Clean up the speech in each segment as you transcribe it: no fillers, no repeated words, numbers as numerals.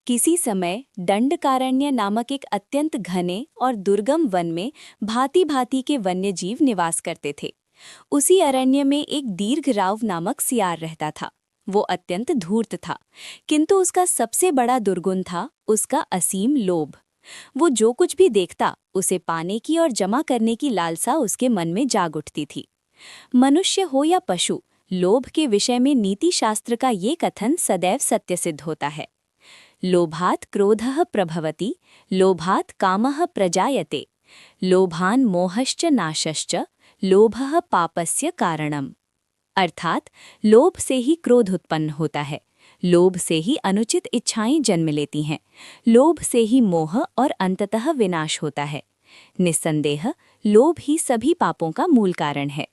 किसी समय दंडकारण्य नामक एक अत्यंत घने और दुर्गम वन में भांति भांति के वन्यजीव निवास करते थे। उसी अरण्य में एक दीर्घराव नामक सियार रहता था। वो अत्यंत धूर्त था, किंतु उसका सबसे बड़ा दुर्गुण था उसका असीम लोभ। वो जो कुछ भी देखता उसे पाने की और जमा करने की लालसा उसके मन में जाग उठती थी। मनुष्य हो या पशु, लोभ के विषय में नीति शास्त्र का ये कथन सदैव सत्य सिद्ध होता है। लोभात् क्रोधः प्रभवति, लोभात् कामः प्रजायते, लोभान् मोहश्च नाशश्च, लोभः पापस्य कारणम। अर्थात लोभ से ही क्रोध उत्पन्न होता है, लोभ से ही अनुचित इच्छाएं जन्म लेती हैं, लोभ से ही मोह और अंततः विनाश होता है। निस्संदेह लोभ ही सभी पापों का मूल कारण है।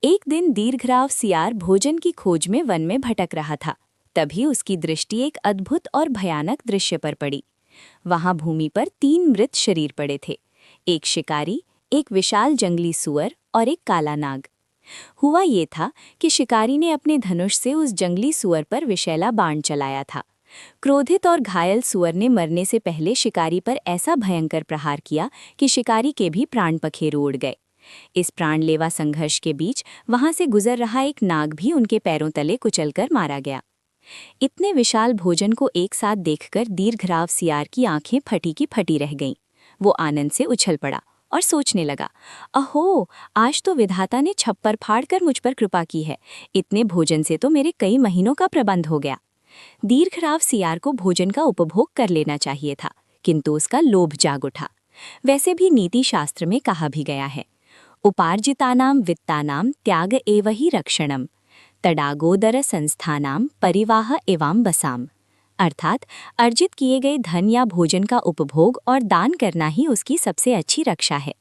एक दिन दीर्घराव सियार भोजन की खोज में वन में भटक रहा था। तभी उसकी दृष्टि एक अद्भुत और भयानक दृश्य पर पड़ी। वहां भूमि पर 3 मृत शरीर पड़े थे, एक शिकारी, एक विशाल जंगली सुअर और एक काला नाग। हुआ ये था कि शिकारी ने अपने धनुष से उस जंगली सुअर पर विषैला बाण चलाया था। क्रोधित और घायल सुअर ने मरने से पहले शिकारी पर ऐसा भयंकर प्रहार किया कि शिकारी के भी प्राण पखेरु उड़ गए। इस प्राणलेवा संघर्ष के बीच वहां से गुजर रहा एक नाग भी उनके पैरों तले कुचलकर मारा गया। इतने विशाल भोजन को एक साथ देखकर दीर्घराव सियार की आंखें फटी की फटी रह गईं। वो आनंद से उछल पड़ा और सोचने लगा, अहो, आज तो विधाता ने छप्पर फाड़कर मुझ पर कृपा की है। इतने भोजन से तो मेरे कई महीनों का प्रबंध हो गया। दीर्घराव सियार को भोजन का उपभोग कर लेना चाहिए था, किंतु उसका लोभ जाग उठा। वैसे भी नीति शास्त्र में कहा भी गया है, उपार्जितानां वित्तानां त्याग एव हि रक्षणम, तडागोदर संस्थानाम परिवाह एवं बसाम। अर्थात अर्जित किए गए धन या भोजन का उपभोग और दान करना ही उसकी सबसे अच्छी रक्षा है।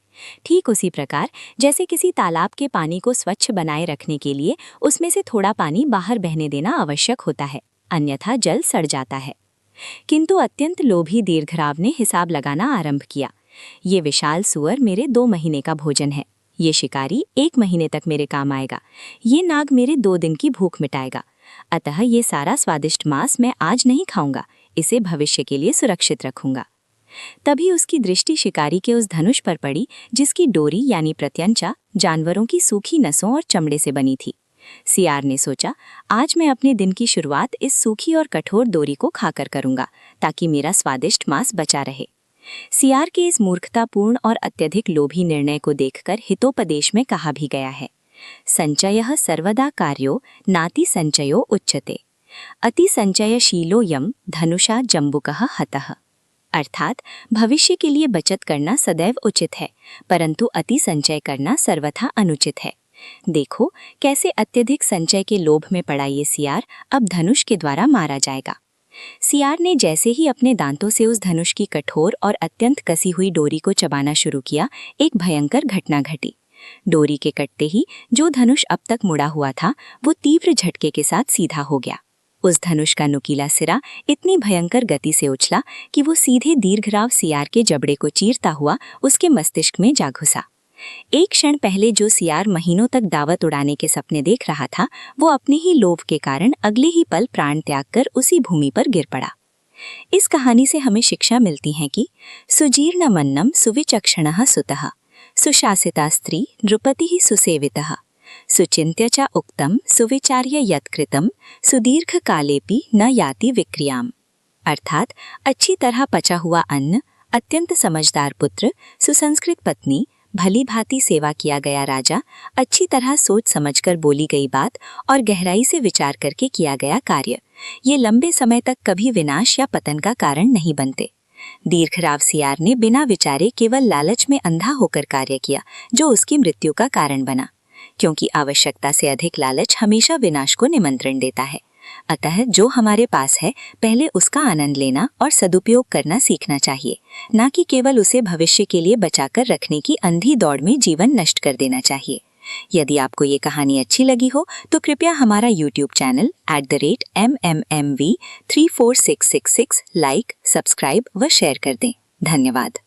ठीक उसी प्रकार जैसे किसी तालाब के पानी को स्वच्छ बनाए रखने के लिए उसमें से थोड़ा पानी बाहर बहने देना आवश्यक होता है, अन्यथा जल सड़ जाता है। किंतु अत्यंत लोभी दीर्घराव ने हिसाब लगाना आरंभ किया। ये विशाल सुअर मेरे 2 महीने का भोजन है, ये शिकारी 1 महीने तक मेरे काम आएगा, ये नाग मेरे 2 दिन की भूख मिटाएगा। अतः ये सारा स्वादिष्ट मांस मैं आज नहीं खाऊंगा, इसे भविष्य के लिए सुरक्षित रखूंगा। तभी उसकी दृष्टि शिकारी के उस धनुष पर पड़ी जिसकी डोरी यानी प्रत्यंचा जानवरों की सूखी नसों और चमड़े से बनी थी। सियार ने सोचा, आज मैं अपने दिन की शुरुआत इस सूखी और कठोर डोरी को खाकर करूंगा, ताकि मेरा स्वादिष्ट मांस बचा रहे। सियार के इस मूर्खतापूर्ण और अत्यधिक लोभी निर्णय को देखकर हितोपदेश में कहा भी गया है, संचयः सर्वदा कार्यो नाति संचयो उच्यते, अति संचयशीलोऽयं धनुषा जम्बुकः हतः। अर्थात भविष्य के लिए बचत करना सदैव उचित है, परंतु अति संचय करना सर्वथा अनुचित है। देखो कैसे अत्यधिक संचय के लोभ में पड़ा ये सियार अब धनुष के द्वारा मारा जाएगा। सियार ने जैसे ही अपने दांतों से उस धनुष की कठोर और अत्यंत कसी हुई डोरी को चबाना शुरू किया, एक भयंकर घटना घटी। डोरी के कटते ही जो धनुष अब तक मुड़ा हुआ था वो तीव्र झटके के साथ सीधा हो गया। उस धनुष का नुकीला सिरा इतनी भयंकर गति से उछला कि वो सीधे दीर्घराव सियार के जबड़े को चीरता हुआ उसके मस्तिष्क में जा घुसा। एक क्षण पहले जो सियार महीनों तक दावत उड़ाने के सपने देख रहा था, वो अपने ही लोभ के कारण अगले ही पल प्राण त्याग कर उसी भूमि पर गिर पड़ा। इस कहानी से हमें शिक्षा मिलती है कि सुजीर्ण मन्नम सुविचक्षणः सुतः, सुशासिता स्त्री नृपतिः सुसेवितः, सुचिन्त्य च उक्तम सुविचार्य यत्कृतम सुदीर्घ कालेपि न याति विक्रियाम। अर्थात अच्छी तरह पचा हुआ अन्न, अत्यंत समझदार पुत्र, सुसंस्कृत पत्नी, भली भांति सेवा किया गया राजा, अच्छी तरह सोच समझकर बोली गई बात और गहराई से विचार करके किया गया कार्य, ये लंबे समय तक कभी विनाश या पतन का कारण नहीं बनते। दीर्घराव सियार ने बिना विचारे केवल लालच में अंधा होकर कार्य किया, जो उसकी मृत्यु का कारण बना, क्योंकि आवश्यकता से अधिक लालच हमेशा विनाश को निमंत्रण देता है। अतः जो हमारे पास है पहले उसका आनंद लेना और सदुपयोग करना सीखना चाहिए, न कि केवल उसे भविष्य के लिए बचाकर रखने की अंधी दौड़ में जीवन नष्ट कर देना चाहिए। यदि आपको ये कहानी अच्छी लगी हो तो कृपया हमारा YouTube channel @MMMV34666 like, subscribe व शेयर कर दें। धन्यवाद।